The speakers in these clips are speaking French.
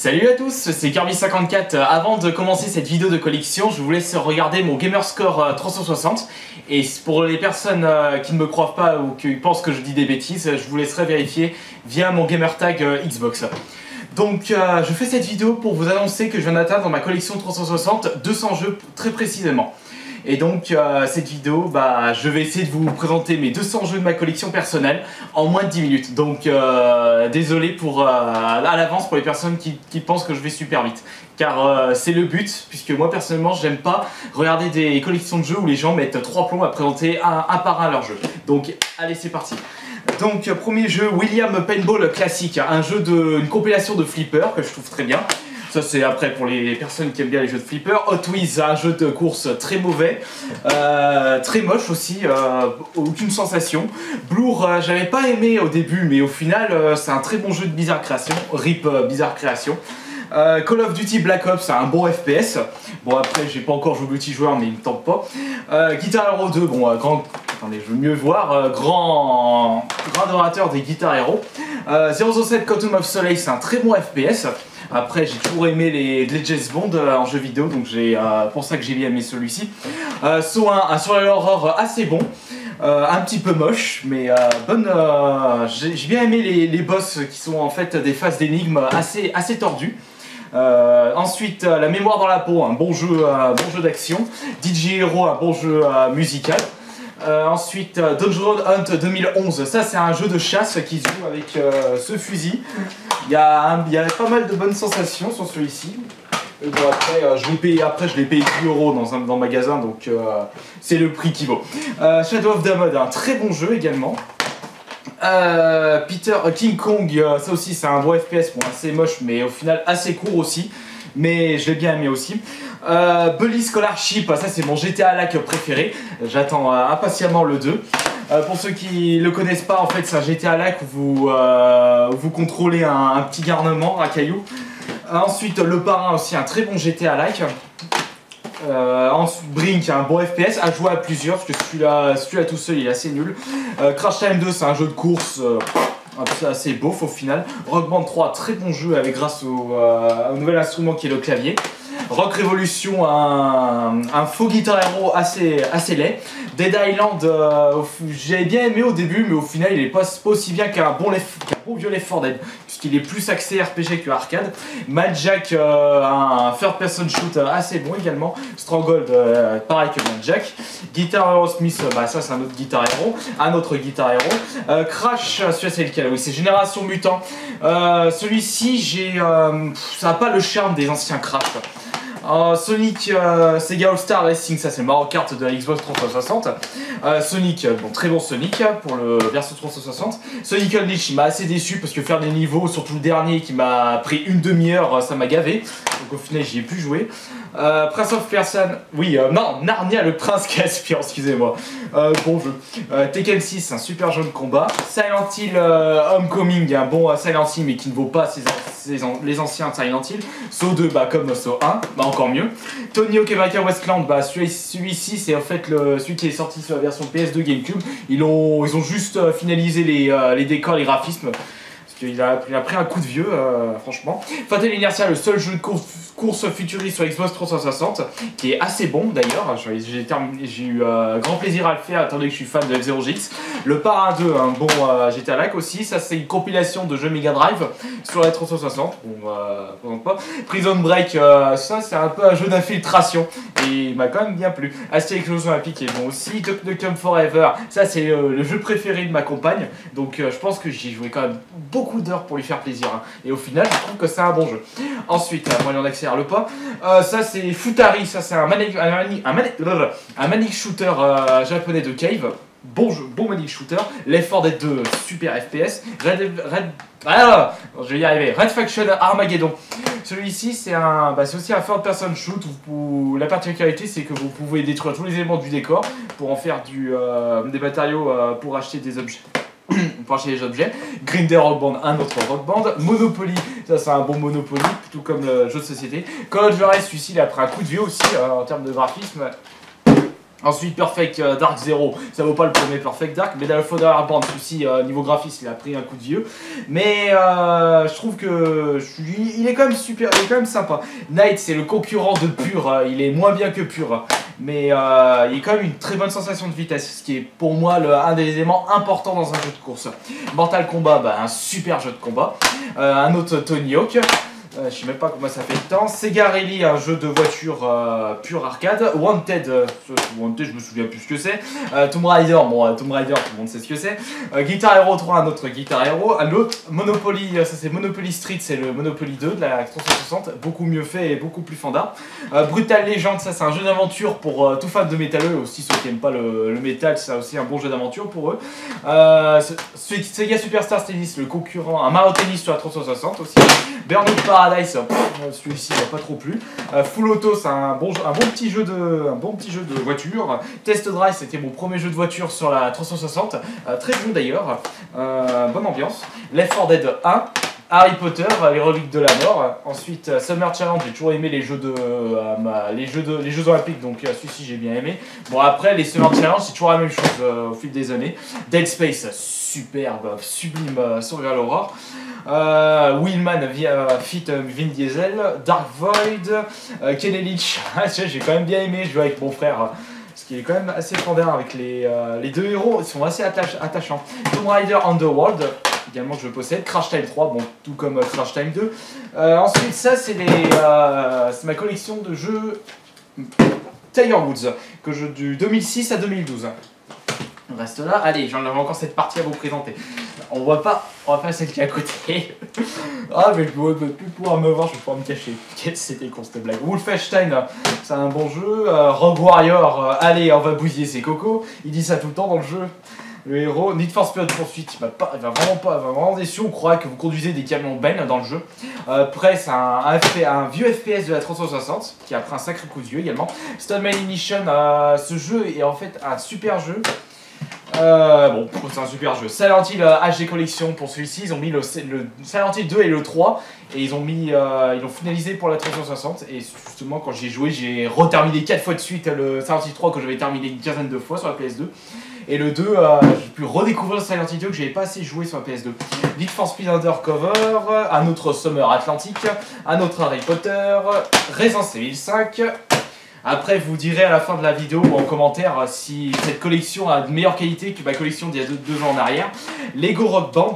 Salut à tous, c'est Kirby54. Avant de commencer cette vidéo de collection, je vous laisse regarder mon Gamerscore 360. Et pour les personnes qui ne me croient pas ou qui pensent que je dis des bêtises, je vous laisserai vérifier via mon gamertag Xbox. Donc je fais cette vidéo pour vous annoncer que je viens d'atteindre dans ma collection 360 200 jeux très précisément. Et donc cette vidéo, je vais essayer de vous présenter mes 200 jeux de ma collection personnelle en moins de 10 minutes. Donc désolé à l'avance pour les personnes qui pensent que je vais super vite. Car c'est le but, puisque moi personnellement j'aime pas regarder des collections de jeux où les gens mettent 3 plombs à présenter un par un leur jeu. Donc allez, c'est parti. Donc premier jeu, William Paintball Classic, un jeu une compilation de flipper que je trouve très bien. Ça c'est après pour les personnes qui aiment bien les jeux de flipper. Hot Wheels, un jeu de course très mauvais, très moche aussi, aucune sensation. Blur, j'avais pas aimé au début, mais au final c'est un très bon jeu de Bizarre Création, RIP Bizarre Création. Call of Duty Black Ops, c'est un bon FPS. Bon après j'ai pas encore joué multijoueur mais il me tente pas. Guitar Hero 2, bon attendez je veux mieux voir, grand adorateur des Guitar Hero. 007 Quantum of Solace, c'est un très bon FPS. Après j'ai toujours aimé les James Bond en jeu vidéo, donc c'est pour ça que j'ai bien aimé celui-ci. So 1, un survival horror assez bon. Un petit peu moche, mais j'ai bien aimé les boss qui sont en fait des phases d'énigmes assez tordues. Ensuite, La mémoire dans la peau, un bon jeu d'action. DJ Hero, un bon jeu musical. Ensuite, Dungeon Hunt 2011, ça c'est un jeu de chasse qui se joue avec ce fusil. Il y a pas mal de bonnes sensations sur celui-ci. Bon, après, je l'ai payé 10 € dans un magasin, donc c'est le prix qui vaut. Shadow of Damod, un très bon jeu également. King Kong, ça aussi c'est un bon FPS, bon, assez moche mais au final assez court aussi, mais je l'ai bien aimé aussi. Bully Scholarship, ça c'est mon GTA-like préféré, j'attends impatiemment le 2. Pour ceux qui le connaissent pas, en fait c'est un GTA-like où vous contrôlez un petit garnement, un caillou. Ensuite Le Parrain aussi, un très bon GTA-like. Ensuite Brink, un bon FPS à jouer à plusieurs, parce que celui-là tout seul il est assez nul. Crash Time 2, c'est un jeu de course assez beauf au final. Rock Band 3, très bon jeu grâce au nouvel instrument qui est le clavier. Rock Revolution, un faux Guitar Hero assez laid. Dead Island, j'ai bien aimé au début, mais au final il est pas aussi bien qu'un bon vieux Left 4 Dead, puisqu'il est plus axé RPG que arcade. Mad Jack, un third person shoot assez bon également. Stronghold, pareil que Mad Jack. Guitar Hero Smith, ça c'est un autre Guitar Hero. Crash, celui-là c'est lequel? Oui, c'est Génération Mutant. Celui-ci, ça n'a pas le charme des anciens Crash. Sonic, Sega All-Star Racing, ça c'est Mario Kart de la Xbox 360. Sonic, très bon Sonic pour le version 360. Sonic Unleashed, il m'a assez déçu parce que faire des niveaux, surtout le dernier qui m'a pris une demi-heure, ça m'a gavé. Donc au final j'y ai plus joué. Prince of Persia, Narnia le Prince Caspian, excusez-moi. Bon jeu. Tekken 6, un super jeu de combat. Silent Hill Homecoming, un bon Silent Hill mais qui ne vaut pas les anciens Silent Hill. Saw 2, comme Saw 1, encore mieux. Tony Hawk et Viking Westland, celui-ci c'est en fait celui qui est sorti sur la version PS2 GameCube. Ils ont juste finalisé les décors, les graphismes. Il a pris un coup de vieux, franchement. Fatal Inertia, le seul jeu de course futuriste sur Xbox 360, qui est assez bon d'ailleurs. J'ai eu grand plaisir à le faire, étant donné que je suis fan de F0GX. Le Parrain 2, un bon GTA-like aussi. Ça, c'est une compilation de jeux Mega Drive sur la 360. Bon, pas. Prison Break, ça, c'est un peu un jeu d'infiltration. Et il m'a quand même bien plu. Astérix Explosion Olympique est bon aussi. Duck Nukem Forever, ça, c'est le jeu préféré de ma compagne. Donc, je pense que j'y joué quand même beaucoup d'heures pour lui faire plaisir, et au final je trouve que c'est un bon jeu. Ensuite, moyen d'accélérer le pas, ça c'est Futari, ça c'est un manic shooter japonais de Cave, bon jeu, bon manic shooter. Left 4 Dead 2, super FPS. Je vais y arriver. Red Faction Armageddon, celui-ci c'est aussi un third person shoot où la particularité c'est que vous pouvez détruire tous les éléments du décor pour en faire des matériaux pour acheter des objets. Pour acheter les objets. Grinder Rock Band, un autre Rock Band. Monopoly, ça c'est un bon Monopoly, tout comme le jeu de société. Call of Juarez, celui-ci il a pris un coup de vieux aussi en termes de graphisme. Ensuite, Perfect Dark Zero, ça vaut pas le premier Perfect Dark. Medal of Honor Band, aussi niveau graphisme, il a pris un coup de vieux. Mais je trouve que il est quand même super, il est quand même sympa. Knight, c'est le concurrent de Pur, il est moins bien que Pur. Mais il est quand même une très bonne sensation de vitesse, ce qui est pour moi un des éléments importants dans un jeu de course. Mortal Kombat, bah, un super jeu de combat. Un autre Tony Hawk. Je sais même pas comment ça fait le temps. Sega Rally, un jeu de voiture pur arcade. Wanted, Wanted, je me souviens plus ce que c'est. Tomb Raider, bon, Tomb Raider, tout le monde sait ce que c'est. Guitar Hero 3, un autre Guitar Hero. Un autre Monopoly, ça c'est Monopoly Street, c'est le Monopoly 2 de la 360. Beaucoup mieux fait et beaucoup plus fandard. Brutal Legend, ça c'est un jeu d'aventure pour tout fan de métalleux. Aussi ceux qui n'aiment pas le métal, c'est aussi un bon jeu d'aventure pour eux. Sega Superstar Tennis, le concurrent, un Mario Tennis sur la 360 aussi. Burning Paradise, celui-ci n'a pas trop plu. Full Auto, c'est un bon petit jeu de voiture. Test Drive, c'était mon premier jeu de voiture sur la 360, très bon d'ailleurs, bonne ambiance. Left 4 Dead 1. Harry Potter, les reliques de la mort. Ensuite, Summer Challenge, j'ai toujours aimé les jeux olympiques, donc celui-ci j'ai bien aimé. Bon, après les Summer Challenge, c'est toujours la même chose au fil des années. Dead Space, superbe, sublime Survival Horror. Wheelman fit Vin Diesel. Dark Void, Kenny Lynch. J'ai quand même bien aimé jouer avec mon frère. Ce qui est quand même assez fondard avec les deux héros, ils sont assez attachants. Tomb Raider Underworld, également que je possède. Crash Time 3, bon, tout comme Crash Time 2. Ensuite, ça, c'est ma collection de jeux Tiger Woods, du 2006 à 2012. On reste là. Allez, j'en avais encore cette partie à vous présenter. On va pas celle qui est à côté. Ah, mais je ne vais plus pouvoir me voir, je vais pouvoir me cacher. C'était con cette blague. Wolfenstein, c'est un bon jeu. Rogue Warrior, allez, on va bousiller ses cocos. Il dit ça tout le temps dans le jeu. Le héros, Need for Speed Poursuite, il va vraiment déçu. On croit que vous conduisez des camions Ben dans le jeu. Après, c'est un vieux FPS de la 360 qui a pris un sacré coup de vieux également. Stoneman Ignition, ce jeu est en fait un super jeu. Bon, c'est un super jeu. Silent Hill HD Collection pour celui-ci, ils ont mis le Silent Hill 2 et le 3 et ils l'ont finalisé pour la 360 et justement quand j'y ai joué, j'ai reterminé 4 fois de suite le Silent Hill 3 que j'avais terminé une quinzaine de fois sur la PS2 et le 2, j'ai pu redécouvrir le Silent Hill 2 que j'avais pas assez joué sur la PS2. Need for Speed Undercover, un autre Summer Atlantic, un autre Harry Potter, Resident Evil 5. Après, vous direz à la fin de la vidéo ou en commentaire si cette collection a de meilleure qualité que ma collection d'il y a deux ans en arrière. Lego Rock Band,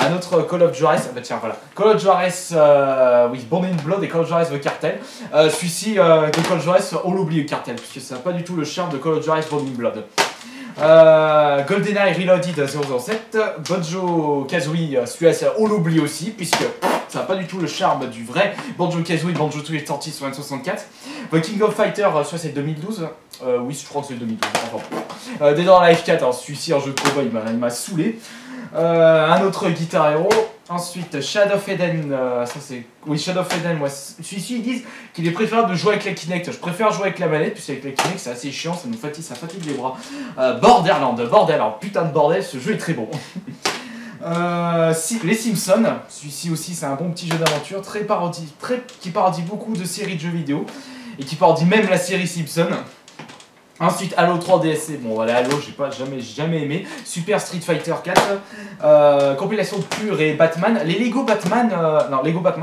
un autre Call of Juarez, tiens voilà, Call of Juarez, oui, Born in Blood et Call of Juarez The Cartel. Celui-ci de Call of Juarez, on l'oublie le cartel, puisque ça n'a pas du tout le charme de Call of Juarez Born in Blood. GoldenEye Reloaded 007, Banjo Kazooie, celui-là on l'oublie aussi puisque ça n'a pas du tout le charme du vrai Banjo Kazooie. Banjo Tooie est sorti sur N64. The King of Fighter, celui-là c'est 2012. Oui, je crois que c'est 2012. Enfin, Dead or Alive 4, celui-ci en jeu de combat il m'a saoulé. Un autre Guitar Hero. Ensuite, Shadow of Eden, ça c'est... Oui, Shadow of Eden, moi, celui-ci, ils disent qu'il est préférable de jouer avec la Kinect. Je préfère jouer avec la manette, puisque avec la Kinect, c'est assez chiant, ça fatigue les bras. Borderland, putain de bordel, ce jeu est très bon. Les Simpsons, celui-ci aussi, c'est un bon petit jeu d'aventure, qui parodie beaucoup de séries de jeux vidéo, et qui parodie même la série Simpson. Ensuite, Halo 3 DSC, bon voilà, Halo, j'ai jamais aimé. Super Street Fighter 4, compilation de Pure et Batman. Les Lego Batman,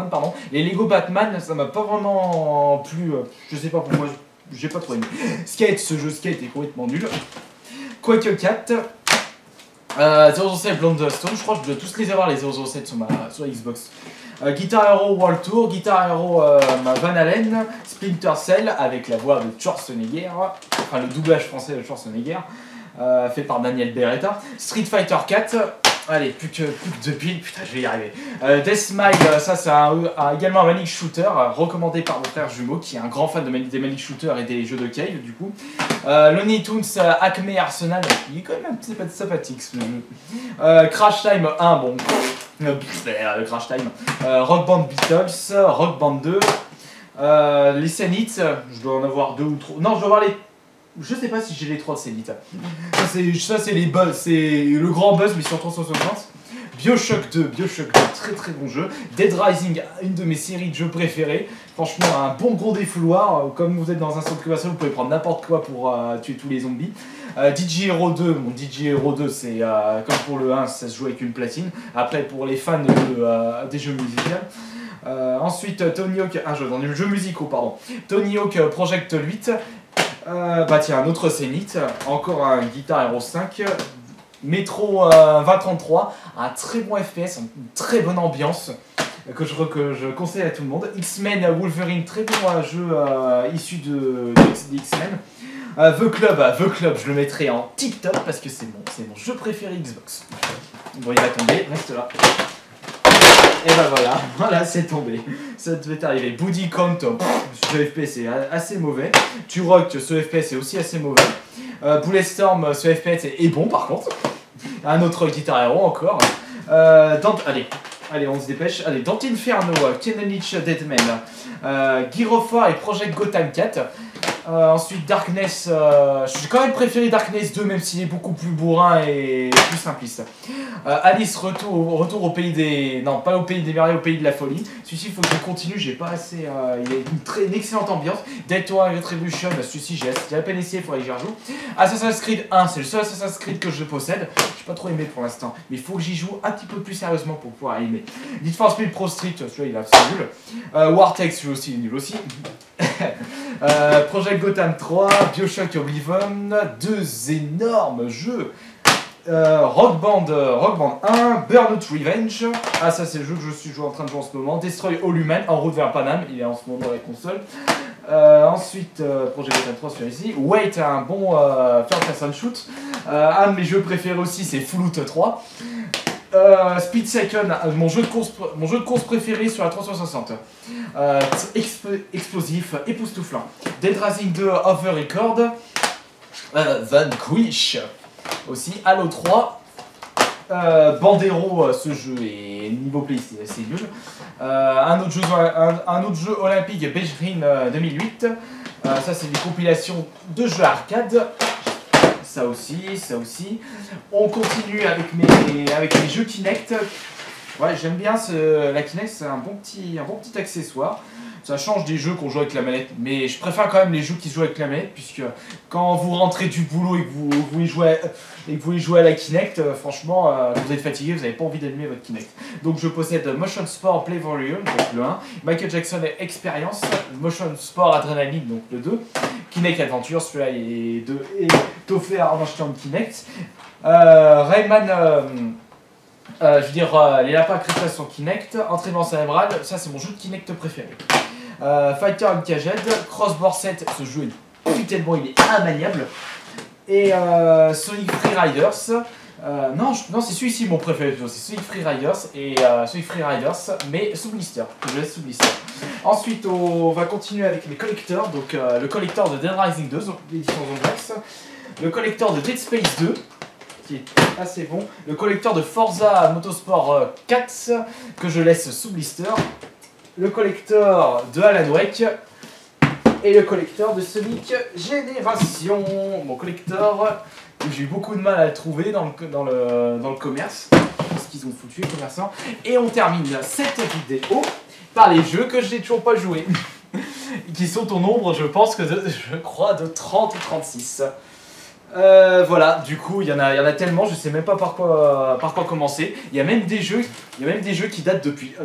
pardon. Les Lego Batman, ça m'a pas vraiment plu, je sais pas pourquoi, j'ai pas trop aimé. Skate, ce jeu Skate est complètement nul. Quake 4, 007 Blonde Stone, je crois que je dois tous les avoir les 007 sur la Xbox. Guitar Hero World Tour, Guitar Hero Van Halen, Splinter Cell avec la voix de Schwarzenegger, enfin le doublage français de Schwarzenegger, fait par Daniel Beretta. Street Fighter 4, allez, plus que 2 piles, putain je vais y arriver. Deathmile, ça c'est également un Manic Shooter, recommandé par mon frère jumeau qui est un grand fan des Manic Shooters et des jeux de Cave du coup. Looney Tunes Acme Arsenal, il est quand même un petit peu sympathique ce jeu. Crash Time 1, bon... le Crash Time, Rock Band Beatles, Rock Band 2, les Zenith, je dois en avoir 2 ou 3, non je dois avoir je sais pas si j'ai les 3 Zenith, ça c'est les buzz, c'est le grand buzz mais sur 360, Bioshock 2, très très bon jeu. Dead Rising, une de mes séries de jeux préférées. Franchement, un bon gros défouloir. Comme vous êtes dans un centre commercial, vous pouvez prendre n'importe quoi pour tuer tous les zombies. DJ Hero 2, mon DJ Hero 2, c'est comme pour le 1, ça se joue avec une platine. Après, pour les fans des jeux musicaux. Ensuite, Tony Hawk, dans les jeux musicaux, pardon. Tony Hawk Project 8. Bah tiens, un autre Zenith, encore un Guitar Hero 5. Metro 2033, un très bon FPS, une très bonne ambiance que je conseille à tout le monde. X-Men Wolverine, très bon jeu issu de X-Men. The Club, je le mettrai en TikTok parce que c'est mon jeu préféré Xbox. Bon, il va tomber, reste là. Et bah voilà, c'est tombé. Ça devait arriver. Booty Count, ce FPS est assez mauvais. Turok, ce FPS est aussi assez mauvais. Bulletstorm, ce FPS est bon par contre. Un autre Guitar Hero encore. Allez, on se dépêche. Allez, Dante Inferno, Kenanich Deadman, Gear of War et Project Gotham 4. Ensuite Darkness, j'ai quand même préféré Darkness 2 même s'il est beaucoup plus bourrin et plus simpliste. Alice, retour au pays des... Non, pas au pays des merveilles, au pays de la folie. Celui-ci il faut que je continue, j'ai pas assez... il a une excellente ambiance. Daytona Retribution, celui-ci j'ai à peine essayé, il faudrait que j'y rejoue. Assassin's Creed 1, c'est le seul Assassin's Creed que je possède. J'ai pas trop aimé pour l'instant, mais il faut que j'y joue un petit peu plus sérieusement pour pouvoir aimer. Need for Speed Pro Street, celui-là c'est nul. Wartex, celui aussi il est nul aussi. Project Gotham 3, Bioshock Oblivion, deux énormes jeux. Rock Band 1, Burnout Revenge. Ah, ça c'est le jeu que je suis en train de jouer en ce moment. Destroy All Human, en route vers Paname, il est en ce moment dans la console. Ensuite, Project Gotham 3 celui-ci. Wait, un bon third person shoot. Un de mes jeux préférés aussi, c'est Fallout 3. Speed Second, mon jeu de course préféré sur la 360. Explosif, époustouflant. Dead Rising 2, Off the Record. Vanquish aussi. Halo 3. Bandero, ce jeu est niveau play, c'est nul. Un autre jeu olympique, Beijing 2008. Ça c'est des compilations de jeux arcade. Ça aussi. On continue avec mes jeux Kinect. Ouais, j'aime bien la Kinect, c'est un bon petit accessoire. Ça change des jeux qu'on joue avec la manette, mais je préfère quand même les jeux qui se jouent avec la manette, puisque quand vous rentrez du boulot et que vous voulez jouer à la Kinect, franchement, quand vous êtes fatigué, vous n'avez pas envie d'allumer votre Kinect. Donc je possède Motion Sport Play Volume, donc le 1, Michael Jackson Experience, Motion Sport Adrenaline, donc le 2, Kinect Adventure, celui-là est offert en achetant une Kinect. Rayman, les lapins crétins sur Kinect, entraînement cérébral, ça c'est mon jeu de Kinect préféré. Fighter Caged, Crossbow 7, ce jeu est putain il est immaniable. Et Sonic Free Riders, non c'est celui-ci mon préféré, c'est Sonic Free Riders et Sonic Free Riders, mais sous blister, que je laisse sous blister. Ensuite on va continuer avec les collecteurs, donc le collector de Dead Rising 2, l'édition Zombax, le collector de Dead Space 2, qui est assez bon, le collector de Forza Motorsport 4, que je laisse sous blister, le collector de Alan Wake, et le collector de Sonic Génération. Mon collector, j'ai eu beaucoup de mal à le trouver dans le commerce, parce qu'ils ont foutu les commerçants. Et on termine cette vidéo par les jeux que je n'ai toujours pas joués, qui sont au nombre, je crois, de 30 ou 36. Voilà, du coup, il y en a tellement, je sais même pas par quoi commencer. Il y a même des jeux qui datent depuis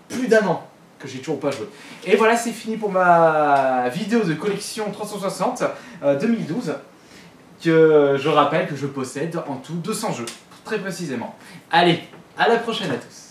plus d'un an que j'ai toujours pas joué. Et voilà, c'est fini pour ma vidéo de collection 360 2012, que je rappelle que je possède en tout 200 jeux, très précisément. Allez, à la prochaine à tous.